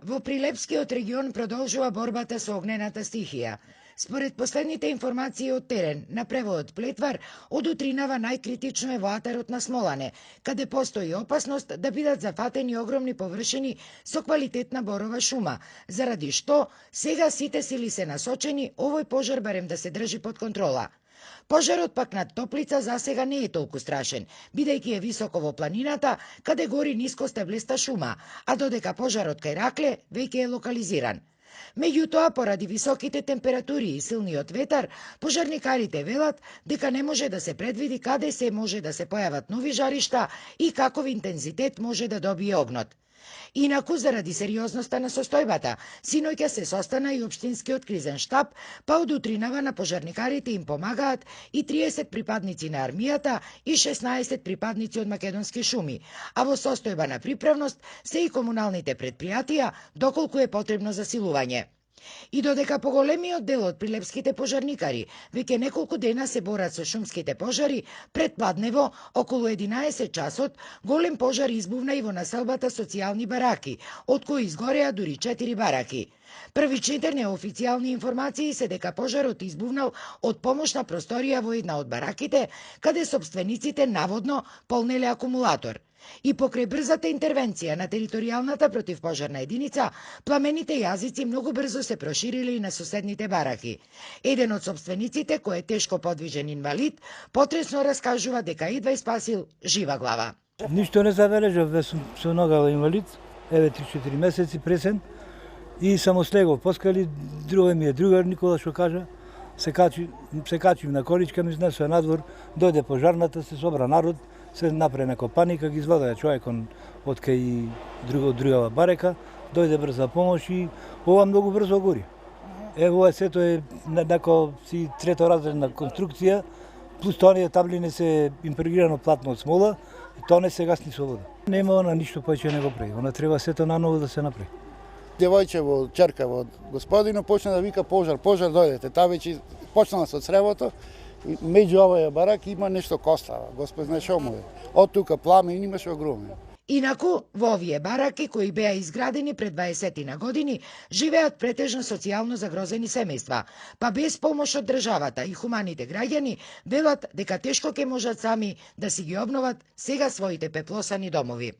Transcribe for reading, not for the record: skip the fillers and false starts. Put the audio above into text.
Во Прилепскиот регион продолжува борбата со огнената стихија. Според последните информации од терен, на преводот Плетвар, од утринава најкритично е во атарот на Смолане, каде постои опасност да бидат зафатени огромни површини со квалитетна борова шума, заради што сега сите сили се насочени овој пожар барем да се држи под контрола. Пожарот пак над Топлица засега не е толку страшен, бидејќи е високо во планината, каде гори ниско стеблеста шума, а додека пожарот кај Ракле веќе е локализиран. Меѓутоа, поради високите температури и силниот ветар, пожарникарите велат дека не може да се предвиди каде се може да се појават нови жаришта и каков интензитет може да добие огнот. Инаку, заради сериозноста на состојбата, синоќа се состана и општинскиот кризен штаб, па од утринава на пожарникарите им помагаат и 30 припадници на армијата и 16 припадници од македонски шуми, а во состојба на приправност се и комуналните предпријатија, доколку е потребно засилување. И додека поголемиот дел од прилепските пожарникари веќе неколку дена се борат со шумските пожари, предпладнево, околу 11 часот, голем пожар избувна и во населбата социјални бараки, од кои изгореа дури 4 бараки. Првичните неофицијални информации се дека пожарот избувнал од помошна просторија во една од бараките, каде собствениците наводно полнеле акумулатор. И покрај брзата интервенција на територијалната противпожарна единица, пламените јазици многу брзо се проширили и на соседните бараки. Еден од собствениците, кој е тешко подвижен инвалид, потресно раскажува дека едва испасил жива глава. Ништо не забележав, ве сум со нога инвалид, еве 3-4 месеци пресен, и само слегов поскали, другој ми е другар Никола што кажа, се качив на количка, ми изнесоа надвор, дојде пожарната, се собра народ, се направи некоја паника, ги извадија човекон од кај другава барека, дојде брза помош и ова многу брзо гори. Ова сето е некоја си треторазредна конструкција, плюс тоние таблини се импрегирано платно од смола, и тоа не се гасни со вода. Нема она ништо повеќе не го прави, она треба сето наново да се направи. Девојчево, черкаво од господино почна да вика пожар, дојдете. Таа веќе почнала со цревото, меѓу овој барак има нешто костава, Господ знае што му е. Од тука пламен имаше огромен. Инаку, во овие бараки, кои беа изградени пред 20 на години, живеат претежно социјално загрозени семејства, па без помош од државата и хуманите граѓани велат дека тешко ќе можат сами да си ги обноват сега своите пеплосани домови.